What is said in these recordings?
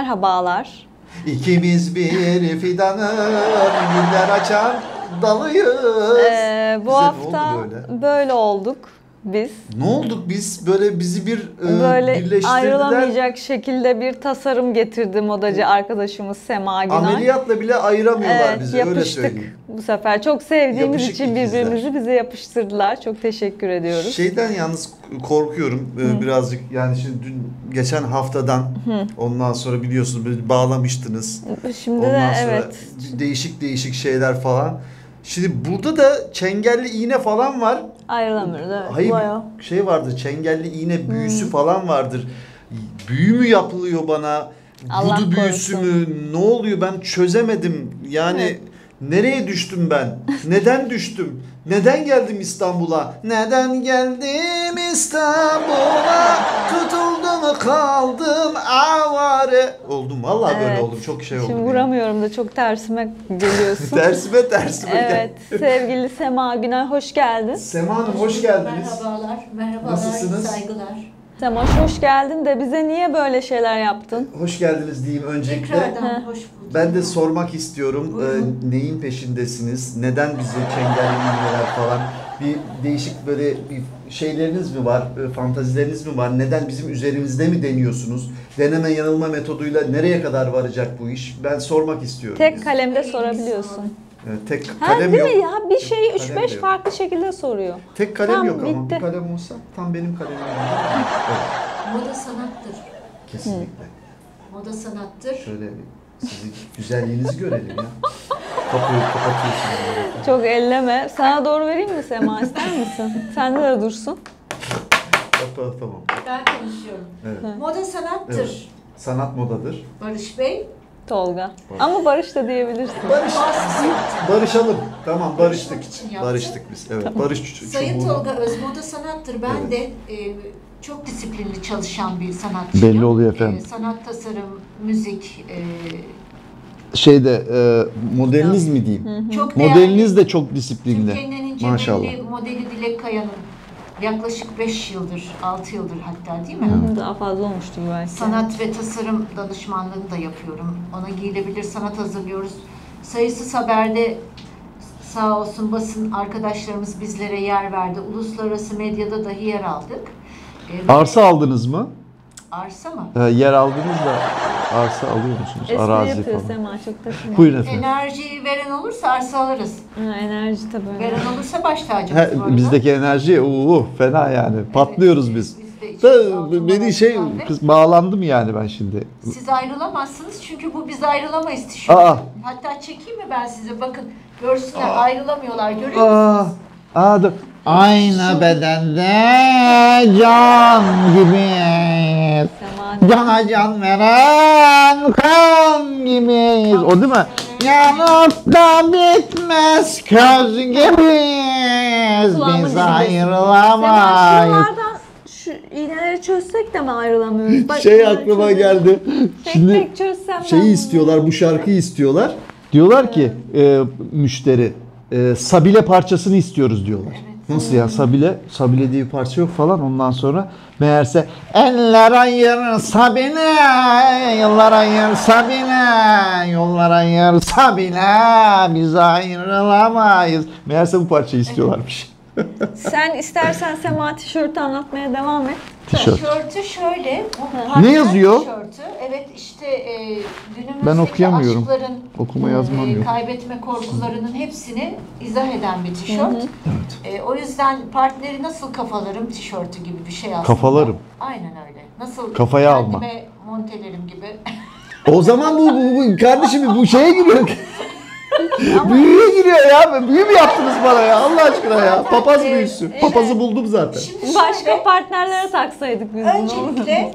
merhabalar. İkimiz bir fidanın güller açan dalıyız. Bu Bize hafta ne oldu böyle olduk biz. Ne olduk biz? Böyle bizi Böyle birleştirdiler. ayrılamayacak şekilde bir tasarım getirdi modacı arkadaşımız Sema Günay. Ameliyatla bile ayıramıyorlar Evet, bizi, öyle yapıştık söyleyeyim. bu sefer. Çok sevdiğimiz Yapışık için ikizler. birbirimizi bize yapıştırdılar. Çok teşekkür ediyoruz. Şeyden yalnız korkuyorum birazcık, yani şimdi dün geçen haftadan ondan sonra biliyorsunuz böyle bağlamıştınız. Şimdi Ondan de sonra evet. değişik şeyler falan. Şimdi burada da çengelli iğne falan var. Ayrılamıyoruz, evet. Hayır, Bayağı. şey vardır, çengelli iğne büyüsü falan vardır. Büyü mü yapılıyor bana? Allah Vudu büyüsü korusun. mü? Ne oluyor, ben çözemedim. Yani Evet. nereye düştüm ben? Neden düştüm? Neden geldim İstanbul'a? Neden geldim İstanbul'a? Tutuldum kaldım avare. Oldum vallahi, böyle Evet. oldum. Çok şey oldu. Şimdi vuramıyorum da çok tersime geliyorsun. Tersime Evet, sevgili Sema Günay hoş geldin. Sema Hanım hoş geldiniz. Merhabalar, Nasılsınız? saygılar. Sema hoş geldin de bize niye böyle şeyler yaptın? Hoş geldiniz diyeyim öncelikle. Tekrardan hoş bulduk. Ben de sormak istiyorum. Buyurun. Neyin peşindesiniz? Neden bize çengelli iğneler falan? Bir değişik böyle bir şeyleriniz mi var? Fantazileriniz mi var? Neden bizim üzerimizde mi deniyorsunuz? Deneme yanılma metoduyla nereye kadar varacak bu iş? Ben sormak istiyorum. Tek kalemde sorabiliyorsun. Tek Ha, kalem değil yok. mi ya? Bir şeyi Kalem 3-5 yok. farklı şekilde soruyor. Tek kalem Tamam, yok ama bitti. bir kalem olsa tam benim kalemim. Evet, Moda sanattır. kesinlikle. Moda sanattır. Şöyle bir sizin güzelliğinizi görelim ya. Kapıyı kapatıyorsunuz. Çok elleme. Sana doğru vereyim mi Sema, ister misin? Sende de dursun. Tamam. Ben konuşuyorum. Evet. Moda sanattır. Evet. Sanat modadır. Barış Bey. Tolga. Ama Barış da diyebilirsin. Barışalım. Tamam, barıştık. Barışmak için yaptım. Barıştık biz. Evet. Barış Sayın çubuğunu. Tolga Öz, moda sanattır. Ben Evet. de çok disiplinli çalışan bir sanatçıyım. Belli oluyor efendim. Sanat, tasarım, müzik, Şeyde modeliniz mi diyeyim? çok değerli. Modeliniz de çok disiplinli. Türkiye'nin en Maşallah. ince modeli Dilek Kaya'nın yaklaşık 5 yıldır, 6 yıldır hatta, değil mi? Daha fazla olmuştu belki. Sanat ve tasarım danışmanlığını da yapıyorum. Ona giyilebilir sanat hazırlıyoruz. Sayısız haberde sağ olsun basın arkadaşlarımız bizlere yer verdi. Uluslararası medyada dahi yer aldık. Arsa aldınız mı? Arsa mı? Yer aldınız da arsa alıyor musunuz? Espri Arazi yapıyor falan. Sema, çok taşıma. Buyurun efendim. Enerjiyi veren olursa arsa alırız. Ha, enerji tabii öyle. Veren olursa baş tacımız bu arada. Bizdeki enerji fena yani. Patlıyoruz biz. Biz de Da, altın beni olarak kaldık. bağlandım yani ben şimdi. Siz ayrılamazsınız çünkü bu biz ayrılamayız tişört. Aa. Hatta çekeyim mi ben size? Bakın görsünler, ayrılamıyorlar, görüyor musunuz? Dur. Aynı bedende can gibiyiz. Sema Cana can veren kan gibiyiz. O değil mi? Yanıp da bitmez köz gibiyiz. kulağımın Biz dibindesin. ayrılamayız. Sema, şuralardan şu iğneleri çözsek de mi ayrılamıyoruz? Bak, Şey bunları aklıma çözelim. geldi. Tek Şimdi tek çözsem ben şeyi bunu. istiyorlar, bu şarkıyı istiyorlar. Diyorlar ki müşteri Sabile parçasını istiyoruz diyorlar. Nasıl ya, Sabile diye bir parça yok falan, ondan sonra meğerse eller ayır Sabile, yıllar ayır Sabile, yollar ayır Sabile, biz ayrılamayız. Meğerse bu parçayı istiyorlarmış. Sen istersen Sema tişörtü anlatmaya devam et. Tişörtü şöyle. Bu Ne yazıyor? Tişörtü, evet işte günümüzdeki Ben okuyamıyorum. aşkların Okuma yazmam yok. kaybetme korkularının hepsini izah eden bir tişört. O yüzden partneri nasıl kafalarım tişörtü gibi bir şey aslında. Kafalarım. Aynen öyle. Nasıl Kafaya alma. kendime montelerim gibi. O zaman bu kardeşim bu şeye giriyor. Büyüye giriyor ya. Büyü mü yaptınız bana ya? Allah aşkına ya. Papaz büyüsü. Papazı buldum zaten. Şimdi Başka şöyle, partnerlere taksaydık biz bunu. öncelikle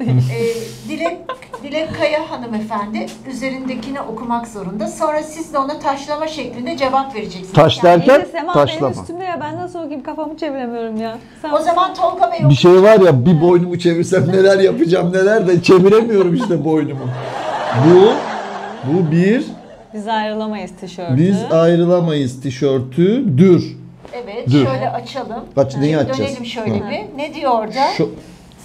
Dilek Kaya hanımefendi üzerindekini okumak zorunda. Sonra siz de ona taşlama şeklinde cevap vereceksiniz. Taş İyi derken de Sema taşlama. benim üstümde ya, ben nasıl okuyayım, kafamı çeviremiyorum ya. Sen O zaman Tolga Bey Bir şey var ya, bir boynumu çevirsem neler yapacağım neler de çeviremiyorum işte boynumu. Bu bir biz ayrılamayız tişörtü. biz ayrılamayız tişörtüdür. Evet, Dur. şöyle açalım. Neyi açacağız? Dönelim şöyle bir. Ne diyor orada? Şu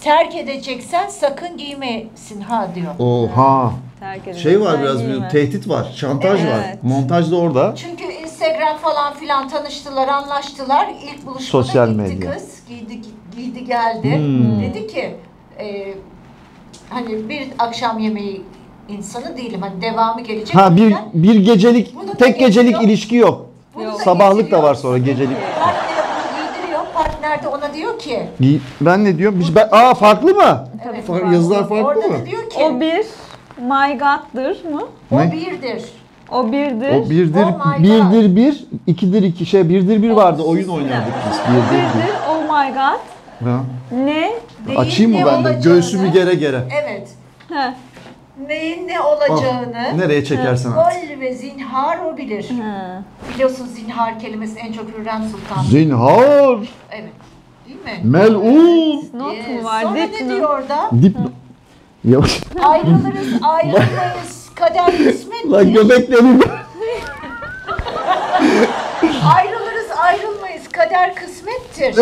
Terk edeceksen sakın giymesin ha diyor. oha. Terk edecek. Şey var Sen biraz giyme. tehdit var, şantaj var. Evet. Montaj da orada. Çünkü Instagram falan filan tanıştılar, anlaştılar. İlk buluşmada Sosyal gitti medya. kız. Giydi geldi. Dedi ki hani bir akşam yemeği insanı değilim. Hani devamı gelecek. Ha O bir yüzden bir gecelik Bunu da tek gecelik getiriyor. ilişki yok. bunu Yok. da Sabahlık da getiriyor. var sonra gecelik. Partnere bunu giydiriyor. Partner de ona diyor ki Ben ne diyorum? Farklı mı? evet, Yazılar farklı orada mı? da diyor ki O bir My God'dır mı? o Ne? birdir. O birdir. O birdir, Oh my birdir bir, ikidir iki şey, birdir bir vardı. Oyun sus oynardık ya. biz. O Birdir bir. birdir. Oh my God. Ha. Ne? Neyin Açayım mı ne ben de? olacağını- Göğsümü gere gere. Evet. Ha. Neyin ne olacağını Nereye çekersen at. gol ve zinhar o bilir. Ha. Biliyorsun zinhar kelimesi en çok Hürrem Sultan. Zinhar, Evet. Değil mi? melun. Not mu var? Sonra ne Dip diyor mi? orada? Dip. Yavaş. Ayrılırız, ayrılmayız. Kader Lan kısmettir. göbeklerim. Ayrılırız, ayrılmayız. Kader kısmettir.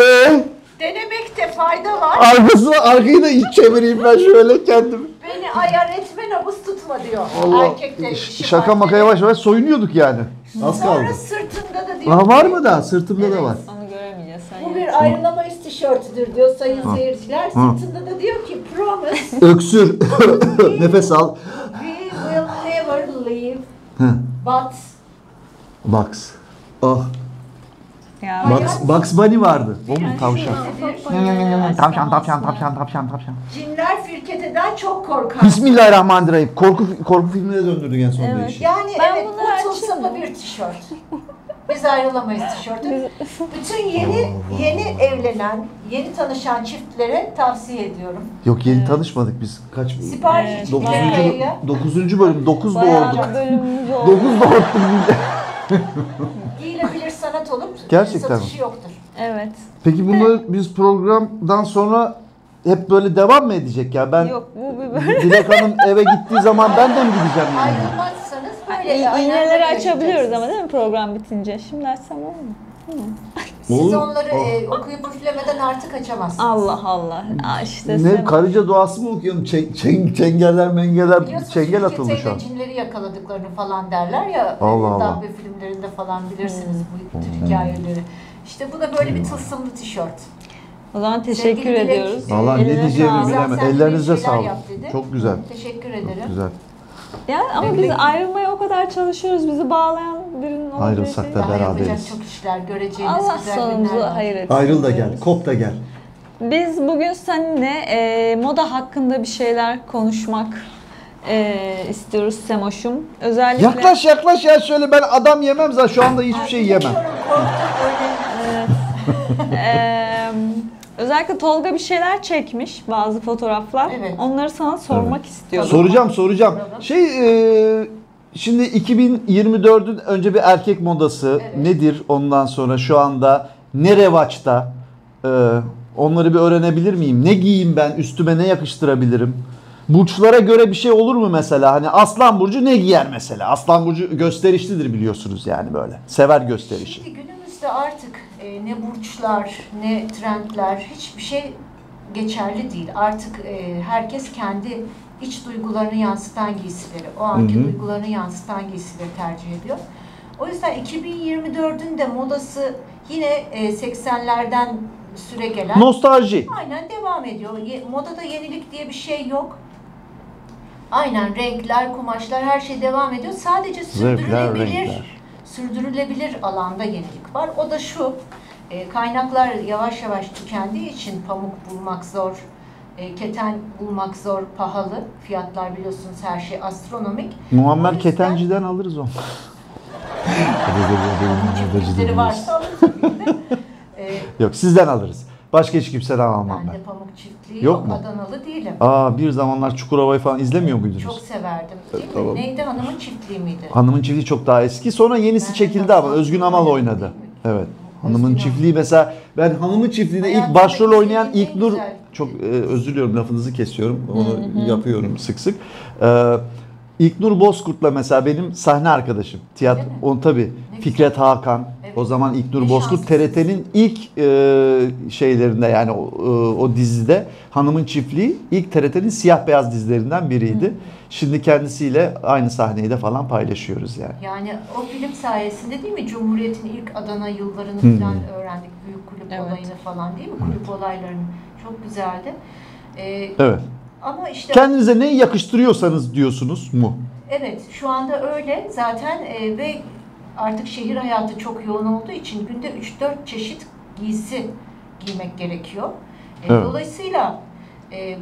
Denemekte fayda var. Arkayı da iç çevireyim ben şöyle kendimi. Beni ayar etme, nabız tutma diyor. Allah. Erkekte işi Şaka var. maka yavaş yavaş soyunuyorduk yani. Az kaldı. Sonra sırtında da diyor Ha, ki, var mı da? Sırtımda da var. Onu göremeyeceğiz. Sen bu yap. bir ayrılamayız tişörtüdür diyor sayın seyirciler. Sırtında da diyor ki promise Öksür. Nefes al. we will never leave Hı. but Box. Oh. Ya. Bugs Bunny vardı. O mu tavşan? Tavşan, Tavşan. cinler firketeden çok korkar. Bismillahirrahmanirrahim. Korku filmine döndürdü en sonunda Evet. işi. Yani Ben evet bunu bu açayım tılsımlı mı? bir tişört. Biz ayrılamayız tişörtü. Bütün yeni evlenen, yeni tanışan çiftlere tavsiye ediyorum. Yok yeni tanışmadık biz. Kaç? Sipariş Evet, için 9. bölüm. 9 Bayağı doğurduk. bir bölümümüz oldu. 9 doğurduk biz de. giyilebilir sanat olup Gerçekten mi? satışı yoktur. Evet. Peki bunları biz programdan sonra hep böyle devam mı edecek ya? Ben Yok bu bir böyle. Dilek Hanım eve gittiği zaman ben de mi gideceğim yani? Ayrılmazsanız böyle aynen İğneleri böyle açabiliyoruz gideceksiniz. ama değil mi program bitince? Şimdi açsam olur mu? Siz Olur. onları okuyup üflemeden artık açamazsınız. Allah Allah. Aa, işte Ne karıca duası mı okuyalım? Çengeller mengeler Biliyorsunuz çengel atıldı şu an. cinleri yakaladıklarını falan derler ya. Allah Allah. Dabbe filmlerinde falan bilirsiniz bu tür hikayeleri. İşte bu da böyle bir tılsımlı tişört. O zaman teşekkür Sevgili Dilek, ediyoruz. Valla Eline ne diyeceğimi sağlık. Güzel, bilemem. sen de Ellerinize bir şeyler sağlık. yap dedi. Çok güzel. Teşekkür ederim. Çok güzel. Ya ama biz ayrılmaya o kadar çalışıyoruz. Bizi bağlayan birinin olduğu Ayrılsak şey. da Daha beraberiz. yapacak çok işler, göreceğiniz Allah güzel sonumuzu günler var. hayır etsin. Ayrıl da gel. diyoruz. Kop da gel. Biz bugün seninle moda hakkında bir şeyler konuşmak istiyoruz Semoş'um. Özellikle Yaklaş ya şöyle ben adam yemem zaten şu anda hiçbir şey yemem. Korktum öyle. özellikle Tolga bir şeyler çekmiş, bazı fotoğraflar. Evet. Onları sana sormak istiyorum. Soracağım. Şimdi 2024'ün önce bir erkek modası Evet. nedir? Ondan sonra şu anda ne revaçta? Onları bir öğrenebilir miyim? Ne giyeyim ben? Üstüme ne yakıştırabilirim? Burçlara göre bir şey olur mu mesela? Hani Aslan Burcu ne giyer mesela? Aslan Burcu gösterişlidir biliyorsunuz yani böyle. Sever gösterişi. Şimdi günümüzde artık ne burçlar, ne trendler, hiçbir şey geçerli değil. Artık herkes kendi iç duygularını yansıtan giysileri, o anki duygularını yansıtan giysileri tercih ediyor. O yüzden 2024'ün de modası yine 80'lerden süre gelen Nostalji. aynen devam ediyor. Modada yenilik diye bir şey yok. Aynen renkler, kumaşlar her şey devam ediyor. Sadece sürdürülebilir alanda yenilik var. O da şu, kaynaklar yavaş yavaş tükendiği için pamuk bulmak zor, keten bulmak zor, pahalı. Fiyatlar biliyorsunuz her şey astronomik. Muammer O yüzden- Ketenci'den alırız onu. Çiftlikleri varsa alın tabii ki de. Yok sizden alırız. Başka hiç kimseden almam Ben ben. de pamuk çiftliği Yok yok, mu? Adanalı değilim. Bir zamanlar Çukurova'yı falan izlemiyor muydunuz? Çok severdim. Değil mi? Tamam. Neydi? Hanımın çiftliği miydi? Hanımın Çiftliği çok daha eski. Sonra yenisi Ben çekildi de ama Hasan Özgün Amal oynadı, oynadı. değil mi? Evet. Hanımın Özgün Çiftliği mesela ben Hanımın Çiftliği'nde ilk Hayatımda başrol oynayan izlediğim ilk en Nur güzel çok özür diliyorum lafınızı kesiyorum. Onu yapıyorum sık sık. İlknur Bozkurt'la mesela benim sahne arkadaşım. Tiyatro Öyle mi? onu tabii Ne Fikret Hakan, Evet. O zaman İlknur Ne Bozkurt şanslısınız. TRT'nin ilk şeylerinde, yani o dizide Hanımın Çiftliği ilk TRT'nin siyah beyaz dizilerinden biriydi. Şimdi kendisiyle aynı sahneyi de falan paylaşıyoruz yani. Yani o film sayesinde değil mi Cumhuriyet'in ilk Adana yıllarını falan öğrendik. Büyük kulüp Evet. olayını falan değil mi? Kulüp olaylarını. Çok güzeldi. Evet. Ama işte Kendinize neyi yakıştırıyorsanız diyorsunuz mu? evet, şu anda öyle zaten ve artık şehir hayatı çok yoğun olduğu için günde 3-4 çeşit giysi giymek gerekiyor. Evet. Dolayısıyla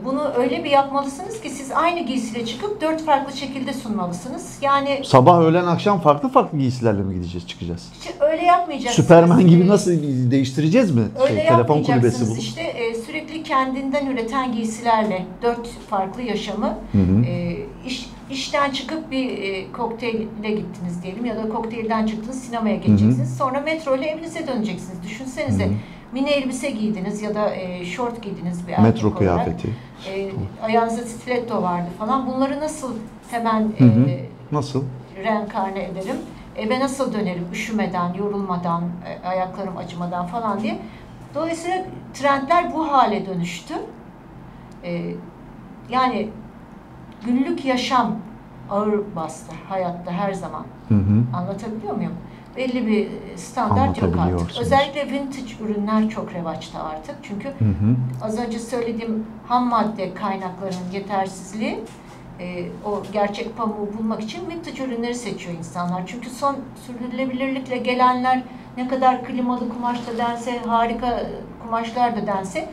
bunu öyle bir yapmalısınız ki siz aynı giysiyle çıkıp 4 farklı şekilde sunmalısınız. Yani Sabah, öğlen, akşam farklı giyslerle mi gideceğiz, çıkacağız? hiç öyle yapmayacaksınız. Süpermen gibi nasıl değiştireceğiz mi? Öyle Telefon kulübesi yapmayacaksınız bulup. işte sürekli kendinden üreten giysilerle 4 farklı yaşamı işten çıkıp bir kokteyle gittiniz diyelim ya da kokteylden çıktınız sinemaya geçeceksiniz. Sonra metro ile evinize döneceksiniz. Düşünsenize mini elbise giydiniz ya da şort giydiniz bir erkek Metro olarak. kıyafeti. Ayağınızda stiletto vardı falan. Bunları nasıl hemen Nasıl? reenkarne ederim? Eve nasıl dönerim üşümeden, yorulmadan, ayaklarım acımadan falan diye. Dolayısıyla trendler bu hale dönüştü. Yani günlük yaşam ağır bastı hayatta her zaman. Anlatabiliyor muyum? Belli bir standart yok artık. Anlatabiliyorsunuz. Özellikle vintage ürünler çok revaçta artık. Çünkü az önce söylediğim ham madde kaynaklarının yetersizliği o gerçek pamuğu bulmak için vintage ürünleri seçiyor insanlar. Çünkü son sürdürülebilirlikle gelenler ne kadar klimalı kumaş da dense, harika kumaşlar da dense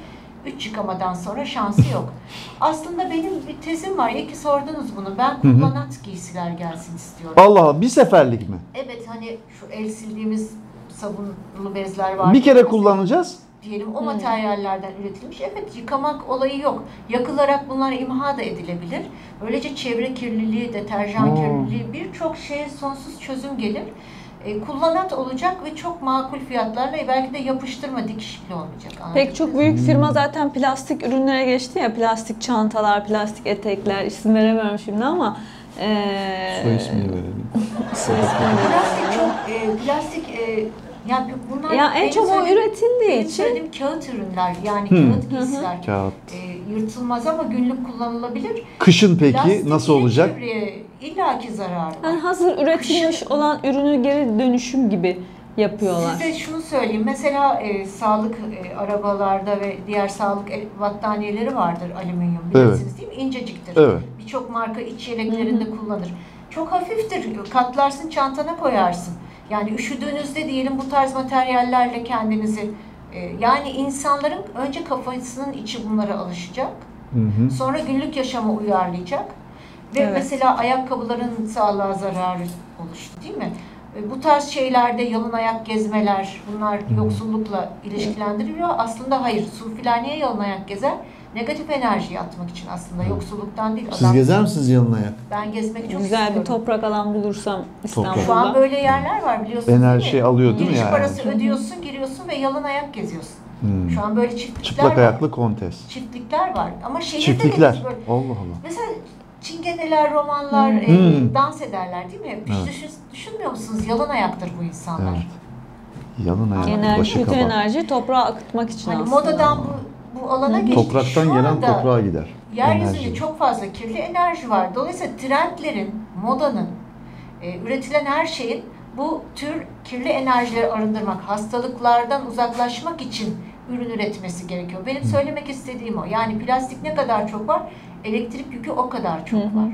3 yıkamadan sonra şansı yok. Aslında benim bir tezim var. İyi ki sordunuz bunu. Ben kullanat giysiler gelsin istiyorum. Allah Allah, bir seferlik mi? Evet, hani şu el sildiğimiz sabunlu bezler var. Bir kere kullanacağız. Diyelim o materyallerden üretilmiş. Evet, yıkamak olayı yok. Yakılarak bunlar imha da edilebilir. Böylece çevre kirliliği, deterjan kirliliği birçok şeye sonsuz çözüm gelir. Kullanat olacak ve çok makul fiyatlarla belki de yapıştırma dikişli olmayacak. Pek çok büyük firma zaten plastik ürünlere geçti ya. Plastik çantalar, plastik etekler. İsim veremiyorum şimdi ama. Soy ismini verelim. Plastik çok yani bunlar Ya en çok o üretildiği benim için. söylediğim kağıt ürünler yani kağıt giysiler. Kağıt. Yırtılmaz ama günlük kullanılabilir. Kışın peki Plastik nasıl olacak? çevreye illaki zararı var. Yani hazır üretilmiş olan ürünü geri dönüşüm gibi yapıyorlar. Size şunu söyleyeyim. Mesela sağlık arabalarda ve diğer sağlık battaniyeleri vardır alüminyum bilirsiniz değil mi? İnceciktir. Evet. Birçok marka iç yeleklerinde kullanır. Çok hafiftir. Katlarsın çantana koyarsın. Yani üşüdüğünüzde diyelim bu tarz materyallerle kendinizi yani insanların önce kafasının içi bunlara alışacak. Sonra günlük yaşama uyarlayacak. Ve Evet. mesela ayakkabıların sağlığa zararı oluştu değil mi? Bu tarz şeylerde yalın ayak gezmeler, bunlar yoksullukla ilişkilendiriliyor. Aslında hayır, sufiler niye yalın ayak gezer? Negatif enerjiyi atmak için aslında, yoksulluktan değil. Siz gezer misiniz yalın ayak? Ben gezmek çok Güzel istiyorum. bir toprak alan bulursam İstanbul'da. Şu an böyle yerler var biliyorsunuz Enerji değil mi? alıyor değil mi Giriş yani? parası ödüyorsun, giriyorsun ve yalın ayak geziyorsun. Şu an böyle çiftlikler Çıplak var. ayaklı kontes. Çiftlikler var. Ama şehirde Çiftlikler. de böyle. Allah Allah. Mesela çingeneler, romanlar dans ederler değil mi? Hiç düşünmüyor musunuz? Yalın ayaktır bu insanlar. Evet. Yalın ayak, Enerji, başı bütün kapalı. enerji toprağa akıtmak için Hani aslında. modadan bu alana geçtik. Topraktan Şu gelen anda toprağa gider. yeryüzünde Enerji. çok fazla kirli enerji var. Dolayısıyla trendlerin, modanın, üretilen her şeyin bu tür kirli enerjileri arındırmak, hastalıklardan uzaklaşmak için ürün üretmesi gerekiyor. Benim söylemek istediğim o. Yani plastik ne kadar çok var, elektrik yükü o kadar çok var.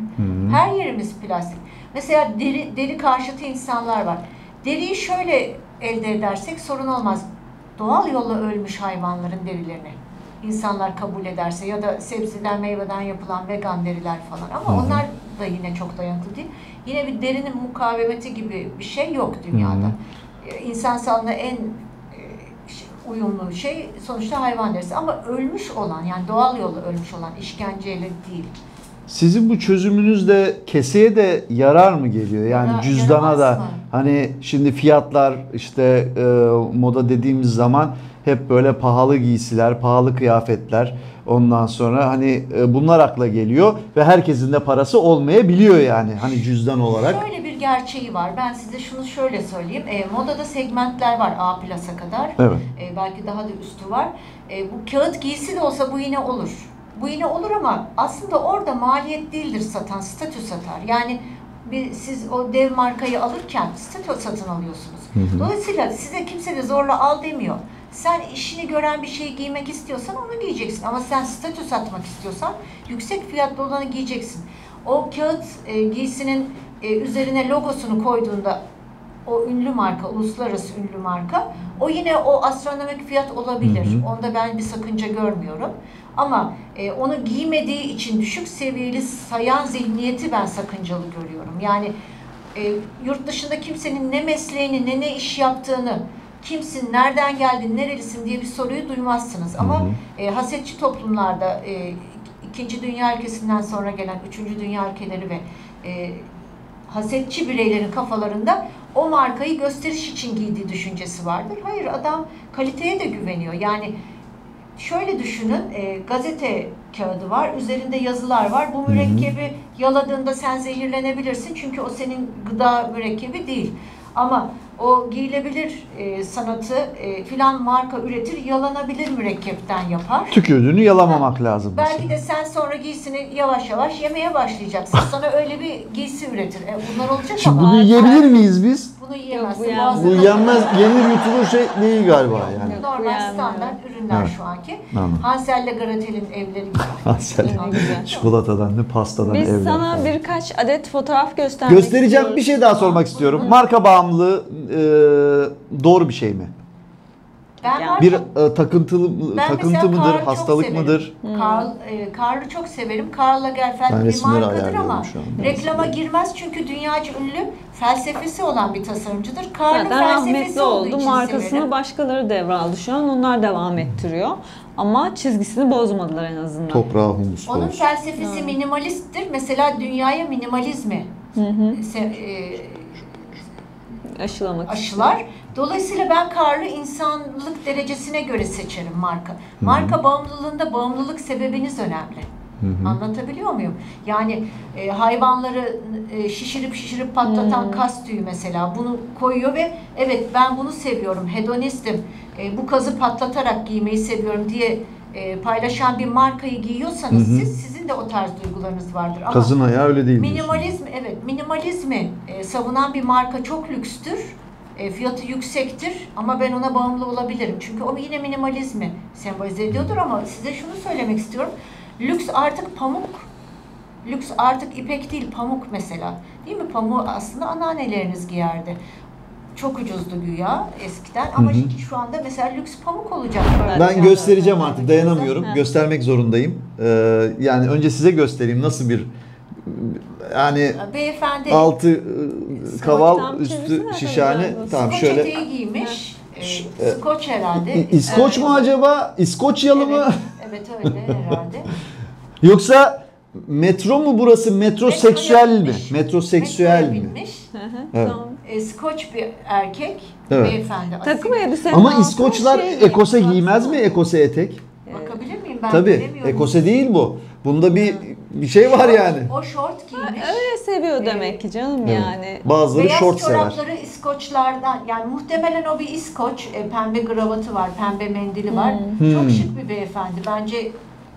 Her yerimiz plastik. Mesela deri karşıtı insanlar var. Deriyi şöyle elde edersek sorun olmaz. Doğal yolla ölmüş hayvanların derilerini insanlar kabul ederse ya da sebzeden meyveden yapılan vegan deriler falan ama onlar da yine çok dayanıklı değil. Yine bir derinin mukavemeti gibi bir şey yok dünyada. İnsan sağlığına en uyumlu şey sonuçta hayvan derisi ama ölmüş olan yani doğal yolla ölmüş olan işkenceyle değil. Sizin bu çözümünüz de keseye de yarar mı geliyor? Yani cüzdana yaramaz da mı? hani şimdi fiyatlar işte moda dediğimiz zaman hep böyle pahalı giysiler, pahalı kıyafetler. Ondan sonra hani bunlar akla geliyor ve herkesin de parası olmayabiliyor yani hani cüzdan olarak. Şöyle bir gerçeği var. Ben size şunu şöyle söyleyeyim. Modada segmentler var A plasa kadar. Evet. Belki daha da üstü var. Bu kağıt giysi de olsa bu yine olur. Bu yine olur ama aslında orada maliyet değildir satan, statü satar. Yani siz o dev markayı alırken statü satın alıyorsunuz. Dolayısıyla size kimse de zorla al demiyor. Sen işini gören bir şeyi giymek istiyorsan onu giyeceksin. Ama sen statü satmak istiyorsan yüksek fiyatlı olanı giyeceksin. O kağıt giysinin üzerine logosunu koyduğunda o ünlü marka, uluslararası ünlü marka, o yine o astronomik fiyat olabilir. Onda ben bir sakınca görmüyorum. Ama onu giymediği için düşük seviyeli sayan zihniyeti ben sakıncalı görüyorum. Yani yurt dışında kimsenin ne mesleğini, ne iş yaptığını, kimsin, nereden geldin, nerelisin diye bir soruyu duymazsınız. Ama hasetçi toplumlarda İkinci Dünya ülkesinden sonra gelen Üçüncü Dünya ülkeleri ve hasetçi bireylerin kafalarında o markayı gösteriş için giydiği düşüncesi vardır. Hayır, adam kaliteye de güveniyor. Yani şöyle düşünün, gazete kağıdı var, üzerinde yazılar var. Bu mürekkebi yaladığında sen zehirlenebilirsin çünkü o senin gıda mürekkebi değil. Ama o giyilebilir sanatı filan marka üretir, yalanabilir mürekkepten yapar. Tükürdüğünü yalamamak lazım. Belki de sen sonra giysini yavaş yavaş yemeye başlayacaksın. Sana öyle bir giysi üretir. Bunlar olacak Şimdi ama. bunu yiyebilir miyiz biz? Bunu yiyemezsin. Yok, bu boğazına Bu yenmez, yenir yutulur şey değil galiba yani. Bu normal Yani. standart ürünler Evet. şu anki. Anladım. Hansel'le Gretel'in evleri gibi. Hansel. Güzel. Çikolatadan ne pastadan Biz evler sana falan. birkaç adet fotoğraf göstermek Göstereceğim, istiyoruz. bir şey daha sormak istiyorum. Marka bağımlılığı doğru bir şey mi? Ben Yani var Bir çok- takıntı ben takıntı mesela mıdır, Karl'ı çok hastalık severim. mıdır? Karl'ı çok severim. Karl Lagerfeld Ben bir resimleri markadır ayarlıyorum ama şu an. reklama girmez çünkü dünyaca ünlü felsefesi olan bir tasarımcıdır. Karl'ın Zaten felsefesi rahmetli olduğu oldu. için Markasını severim. başkaları devraldı şu an. Onlar devam ettiriyor. Ama çizgisini bozmadılar en azından. Toprağı humus Onun olsun. felsefesi minimalisttir. Mesela dünyaya minimalizmi Aşılamak aşılar. Dolayısıyla ben Karl'ı insanlık derecesine göre seçerim marka. Marka bağımlılığında bağımlılık sebebiniz önemli. Anlatabiliyor muyum? Yani hayvanları şişirip patlatan kas tüyü mesela bunu koyuyor ve evet ben bunu seviyorum, hedonistim, bu kazı patlatarak giymeyi seviyorum diye paylaşan bir markayı giyiyorsanız sizin de o tarz duygularınız vardır. Ama Kazın ayağı öyle değil diyorsun. minimalizmi savunan bir marka çok lükstür. Fiyatı yüksektir ama ben ona bağımlı olabilirim. Çünkü o yine minimalizmi sembolize ediyordur ama size şunu söylemek istiyorum. Lüks artık pamuk. Lüks artık ipek değil, pamuk mesela. Değil mi? Pamuğu aslında anneanneleriniz giyerdi. Çok ucuzdu güya eskiden ama şu anda mesela lüks pamuk olacak. Ben göstereceğim artık, dayanamıyorum. Ha. Göstermek zorundayım. Yani önce size göstereyim nasıl bir yani Beyefendi altı kaval, Tam üstü çevirsene şişhane. tabii. Tamam Skoç şöyle. eteği giymiş. Skoç herhalde. İskoç mu acaba? İskoçyalı mı? Evet öyle herhalde. Yoksa metro mu burası? Metroseksüel mi? binmiş. Metroseksüel Metroya mi? binmiş. Evet. Tamam. Skoç bir erkek, Evet. beyefendi. Takım asil. elbisenin Ama altına İskoçlar şey ekose giyiyor. giymez mi? Ekose etek. Bakabilir miyim ben? Tabii. göremiyorum. Ekose değil bu. Bunda bir şey var yani. O şort giymiş. Öyle seviyor demek ki canım Evet. yani. Bazıları Beyaz şort sever. çorapları İskoçlardan, yani muhtemelen o bir İskoç, pembe kravatı var, pembe mendili var. Çok şık bir beyefendi. Bence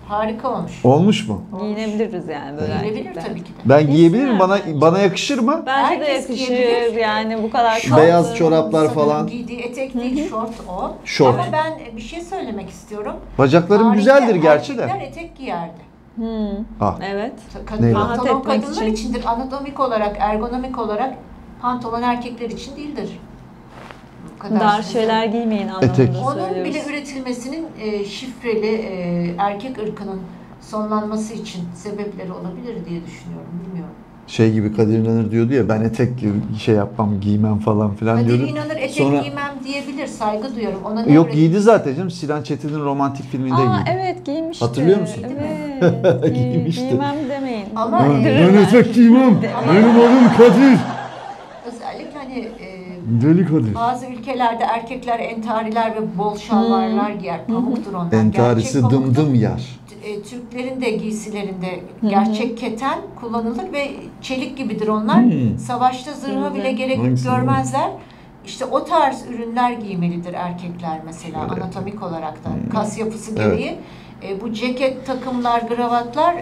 harika olmuş. Olmuş mu? Giyinebiliriz yani böyle Giyilebilir erkekler. tabii ki de. Ben giyebilirim. bence. Bana yakışır mı? Bence de Herkes yakışır giyebilir. yani bu kadar Şort, Beyaz çoraplar sanırım falan. Giydiği etek değil, şort o. Şort. Ama ben bir şey söylemek istiyorum. Bacaklarım Tarihte güzeldir gerçi de. erkekler etek giyerdi. Ah. Evet. Neyle? Rahat Pantolon etmek kadınlar için. içindir. Anatomik olarak, ergonomik olarak pantolon erkekler için değildir. Bu kadar Dar söyleyeyim. şeyler giymeyin anlamında Etek. Onun söylüyoruz. bile üretilmesinin şifreli erkek ırkının sonlanması için sebepleri olabilir diye düşünüyorum. Bilmiyorum. Şey gibi Kadir İnanır diyordu ya ben etek şey yapmam giymem falan filan Kadir diyordu. İnanır etek Sonra giymem diyebilir. Saygı duyuyorum. Ona ne yok üret- giydi zaten canım. Sinan Çetin'in romantik filminde Aa giydi. evet giymişti. Hatırlıyor musun? Evet. Giymişti. Giymem demeyin. Ama Ben etek giymem. Benim adım Kadir. özellikle hani Deli Kadir. bazı ülkelerde erkekler entariler ve bol şalvarlar giyer. Pamuktur onlar. Entarisi Gerçek pamuktur. dımdım yer. Türklerin de giysilerinde gerçek keten kullanılır ve çelik gibidir onlar. Savaşta zırha bile gerek Hangisi? görmezler. İşte o tarz ürünler giymelidir erkekler mesela Öyle. anatomik olarak da. Kas yapısı gereği. Bu ceket, takımlar, gravatlar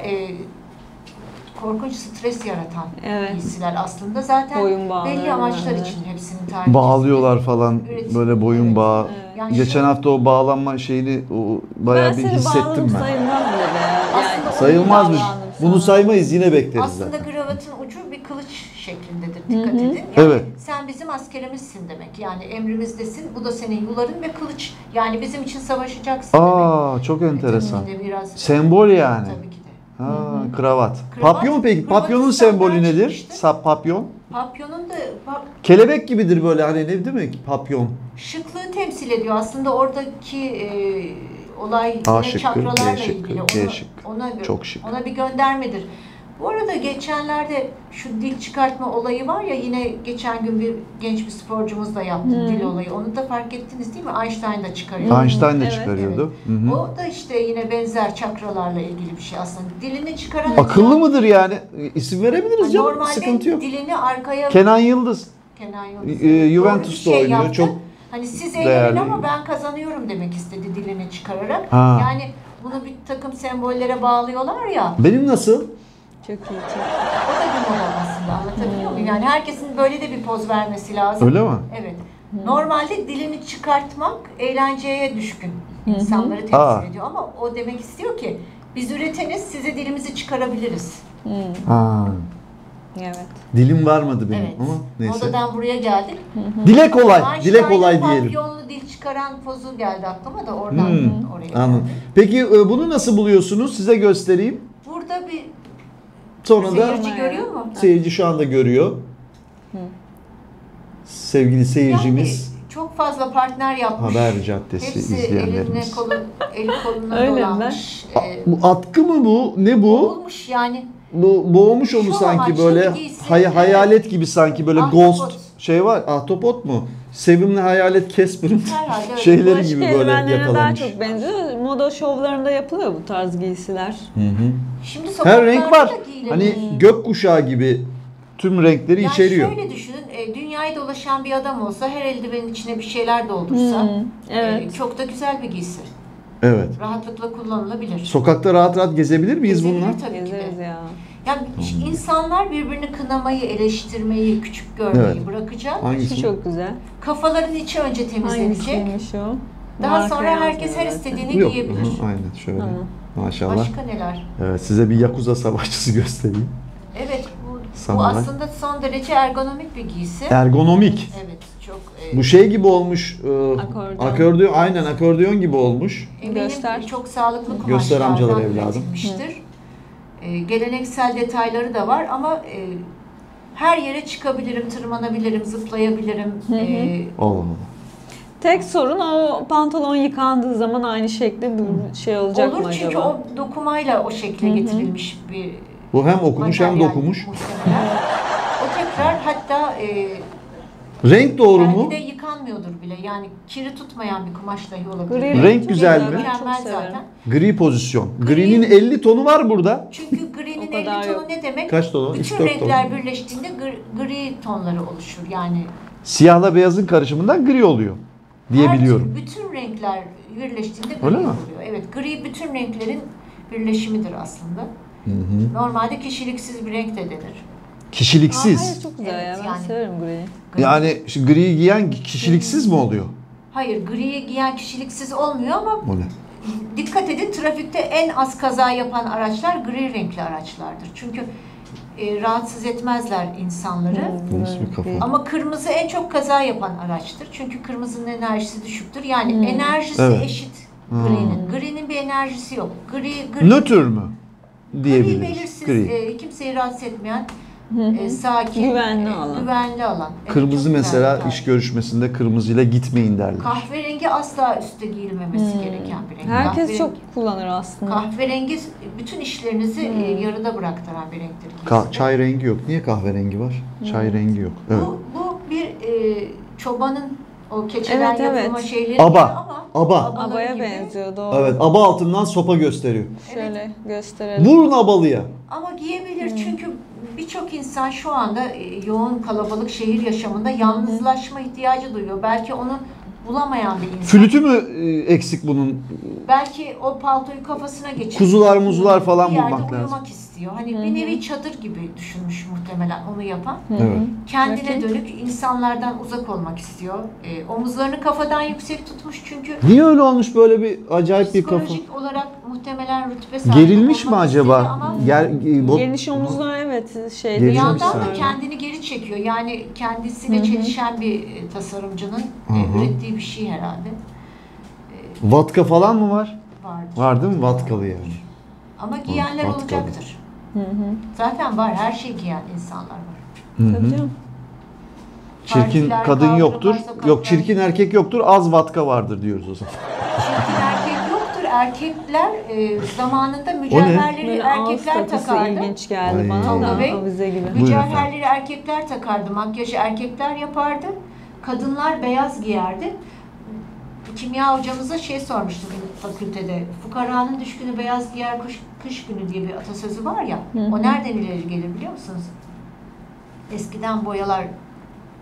korkunç stres yaratan giysiler aslında. Zaten Boyun bağları, belli amaçlar evet. için hepsinin tarihçesi. Bağlıyorlar falan Üretim. böyle boyun bağı. Yani Geçen şu- hafta o bağlanma şeyini bayağı bir hissettim ben. sayılmaz bile be. Aslında Sayılmazmış. Bağlandım Bunu sana. saymayız, yine bekleriz Aslında zaten. kravatın ucu bir kılıç şeklindedir. Dikkat edin. Yani Evet. sen bizim askerimizsin demek. Yani emrimizdesin. Bu da senin yuların ve kılıç. Yani bizim için savaşacaksın demek. Çok enteresan. Etiminde biraz Sembol yani. tabii ki de. Kravat. Kravat, Papyon peki? kravat Papyonun İstanbul'dan sembolü nedir? çıkmıştır. Papyon. Papyonun da Kelebek gibidir böyle, hani ne değil mi? Papyon. şıklığı temsil ediyor. Aslında oradaki olay A yine şıkkı, çakralarla B şıkkı, ilgili. C şıkkı. Çok şık. Ona bir göndermedir. Bu arada geçenlerde şu dil çıkartma olayı var ya, yine geçen gün bir genç bir sporcumuz da yaptı dil olayı. Onu da fark ettiniz değil mi? Einstein da çıkarıyor. Einstein de Evet, çıkarıyordu. Evet. O da işte yine benzer çakralarla ilgili bir şey aslında. Dilini çıkaran Akıllı mıdır yani? İsim verebiliriz canım. Normalde Sıkıntı yok. dilini arkaya Kenan Yıldız. Kenan Yıldız. Juventus'ta Doğru bir oynuyor. yaptı. Çok hani siz değerli. eğlenin ama ben kazanıyorum demek istedi dilini çıkararak. Ha. Yani bunu bir takım sembollere bağlıyorlar ya. Benim nasıl? Çok iyi. O da bir moda aslında, anlatabiliyor muyum? Yani herkesin böyle de bir poz vermesi lazım. Öyle mi? Evet. Normalde dilini çıkartmak eğlenceye düşkün insanları temsil Aa. ediyor ama o demek istiyor ki biz üreteniz, size dilimizi çıkarabiliriz. Ha. Evet. Dilim varmadı benim Evet. ama neyse. Modadan buraya geldik. Dile kolay. Dile Einstein'ın kolay diyelim. papyonlu dil çıkaran pozu geldi aklıma da oradan oraya Anladım. geldi. Peki bunu nasıl buluyorsunuz? Size göstereyim. Burada bir Sonra da seyirci görüyor mu? seyirci şu anda görüyor. Sevgili seyircimiz, Yani çok fazla partner yapmış. Haber Caddesi Hepsi izleyenlerimiz. eli koluna Öyle mi? dolanmış. Bu atkı mı bu? Ne bu? Olmuş yani. Bu boğmuş onu Şu sanki amaçlı böyle bir giysi, hayalet gibi, sanki böyle Ahtapot. ghost şey var. Ahtapot mu? Sevimli hayalet Casper'ın Herhalde öyle. şeyleri Bulaşık gibi böyle eldivenlerine daha yakalanmış. çok benziyor. Moda şovlarında yapılıyor bu tarz giysiler. Şimdi Her sokaklarda renk var. da giyilebilir. Hani gökkuşağı gibi tüm renkleri yani içeriyor. şöyle düşünün, dünyayı dolaşan bir adam olsa, her eldivenin içine bir şeyler doldursa, Evet. çok da güzel bir giysi. Evet. Rahatlıkla kullanılabilir. Sokakta rahat rahat gezebilir miyiz Gezilir bununla? tabii ki de. Gezeriz ya. Yani insanlar birbirini kınamayı, eleştirmeyi, küçük görmeyi Evet. bırakacak. Hangisi? Şu çok güzel. Kafaların içi önce temizlenecek. Hangisiymiş o? Daha Marka sonra herkes her yazmıyor zaten. istediğini Yok. giyebilir. Hı, aynen şöyle. Tamam. Maşallah. Başka neler? Evet, size bir Yakuza savaşçısı göstereyim. Evet, bu Samuray. aslında son derece ergonomik bir giysi. Ergonomik. Evet, çok Bu şey gibi olmuş. Akordeon. Akordeon, aynen akordeon gibi olmuş. eminim Göster. çok sağlıklı Göster amcalar kumaşlardan evladım. üretilmiştir. Geleneksel detayları da var ama her yere çıkabilirim, tırmanabilirim, zıplayabilirim. Allah Allah. Tek sorun o pantolon yıkandığı zaman aynı şekilde bir şey olacak Olur mı çünkü acaba? o dokumayla o şekle getirilmiş bir Bu hem okumuş hem materyal dokumuş. muhtemelen. O tekrar hatta Renk doğru belki mu? de yıkanmıyordur bile. Yani kiri tutmayan bir kumaş dahi olabilir. Gri Renk çok güzel mi? Ben çok Mükemmel severim. zaten. Gri pozisyon. Gri- Gri'nin 50 tonu var burada. Çünkü gri'nin O kadar 50 tonu yok. ne demek? Kaç tonu? Bütün 3-4 renkler ton. birleştiğinde gri tonları oluşur. Yani Siyahla beyazın karışımından gri oluyor diye biliyorum. bütün renkler birleştiğinde gri Öyle mi? oluyor. Evet, gri bütün renklerin birleşimidir aslında. Normalde kişiliksiz bir renk de denir. Aa, Kişiliksiz. hayır çok güzel Evet, ya. Ben yani. severim griyi. Yani şu gri giyen kişiliksiz mi oluyor? Hayır, griyi giyen kişiliksiz olmuyor ama O ne? dikkat edin, trafikte en az kaza yapan araçlar gri renkli araçlardır. Çünkü rahatsız etmezler insanları. Nasıl bir kafa? Ama kırmızı en çok kaza yapan araçtır. Çünkü kırmızının enerjisi düşüktür. Yani enerjisi Evet. eşit gri'nin. Gri'nin bir enerjisi yok. Gri Nötr mü? gri Diyebiliriz. belirsiz, Gri. kimseyi rahatsız etmeyen, sakin, Güvenli alan. güvenli alan. Evet, Kırmızı çok güzel mesela bir tarif. iş görüşmesinde kırmızıyla gitmeyin derler. Kahverengi asla üstte giyilmemesi gereken bir renk. Herkes Kahverengi- çok kullanır aslında. Kahverengi bütün işlerinizi yarıda bıraktıran bir renktir. Çay rengi yok. Niye kahverengi var? Çay rengi yok. Evet. Bu bir çobanın o keçeden Evet, yapılma evet. şeyleri Aba. ama Aba. abaları Abaya gibi. benziyor doğru. Evet, aba altından sopa gösteriyor. Şöyle gösterelim. Vurun abalıya. Ama giyebilir çünkü birçok insan şu anda yoğun kalabalık şehir yaşamında yalnızlaşma ihtiyacı duyuyor. Belki onu bulamayan bir insan. Flütü mü eksik bunun? Belki o paltoyu kafasına geçirip Kuzular muzular falan bir yerde bulmak lazım. uyumak istiyor. Hani bir nevi çadır gibi düşünmüş muhtemelen onu yapan. Evet. Kendine Bakayım. dönük insanlardan uzak olmak istiyor. Omuzlarını kafadan yüksek tutmuş çünkü Niye öyle olmuş böyle bir acayip bir kafa? psikolojik olarak muhtemelen rütbe sahibi Gerilmiş mi olmak acaba? istedi ama Geniş omuzlar evet bir şeyde. Gerilmiş yandan da sanki. kendini geri çekiyor. Yani kendisiyle çelişen bir tasarımcının ürettiği bir şey herhalde. Vatka falan mı var? Vardır. Var değil mi? Vatkalı yani. Ama giyenler vatkalı. olacaktır. Zaten var. Her şey giyen insanlar var. Tabii canım. Çirkin Partiler, kadın kaldırımlar, yoktur. sokaklar. Yok çirkin erkek yoktur. Az vatka vardır diyoruz o zaman. Çirkin erkek yoktur. Erkekler zamanında mücevherleri Böyle ağız erkekler takısı takardı. ilginç geldi Ay. bana Tolga da Bey, avize gibi. Buyurun Mücevherleri erkekler takardı. Makyajı erkekler yapardı. Kadınlar beyaz giyerdi. Kimya hocamıza şey sormuştum fakültede. Fukaranın düşkünü beyaz giyer kış günü diye bir atasözü var ya. O nereden ileri gelir biliyor musunuz? Eskiden boyalar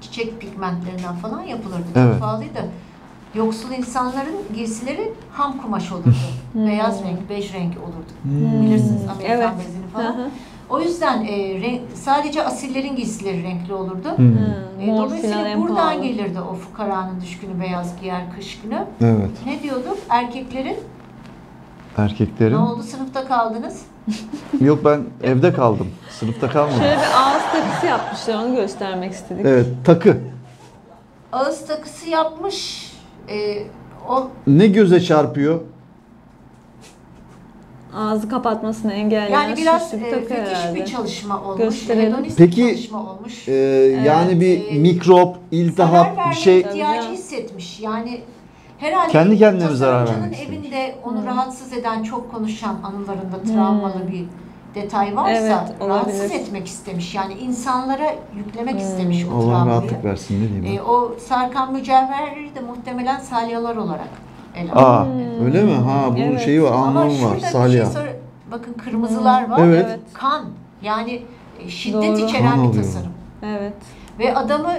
çiçek pigmentlerinden falan yapılırdı. Evet. Çok pahalıydı. Yoksul insanların giysileri ham kumaş olurdu. Beyaz renk, bej renk olurdu. Bilirsiniz Amerikan Evet. bezini Hı falan. hı. O yüzden sadece asillerin giysileri renkli olurdu. Mor filan Dolayısıyla en buradan pahalı. gelirdi o fukaranın düşkünü beyaz giyer kış günü. Evet. Ne diyorduk? Erkeklerin Erkeklerin. ne oldu? Sınıfta kaldınız. Yok ben evde kaldım. Sınıfta kalmadım. Şöyle bir ağız takısı yapmışlar onu göstermek istedik. Evet, takı. Ağız takısı yapmış. O Ne göze çarpıyor? Ağzı kapatmasını engelleyen yani biraz süslü bir takı fetiş herhalde. bir çalışma olmuş. Gösterelim. Hedonist Peki, bir çalışma olmuş. Yani bir mikrop, Zarar iltihap verme bir şey. ihtiyacı Tabii. hissetmiş. Yani herhalde Kendi kendine mi zarar tasarımcının vermek istemiş? evinde onu rahatsız eden, çok konuşan anılarında travmalı bir detay varsa Evet, rahatsız olabilir. etmek istemiş. Yani insanlara yüklemek istemiş o Allah travmayı. rahatlık versin ne diyeyim. O sarkan mücevherleri de muhtemelen salyalar olarak ele Aa, aldı. öyle mi? Ha bu Evet. şeyi var, Ama anlamı şurada var. bir şey Salya. bakın kırmızılar var. Evet. Evet. Kan. Yani şiddet Doğru. içeren Kan bir oluyor. tasarım. Evet. Ve adamı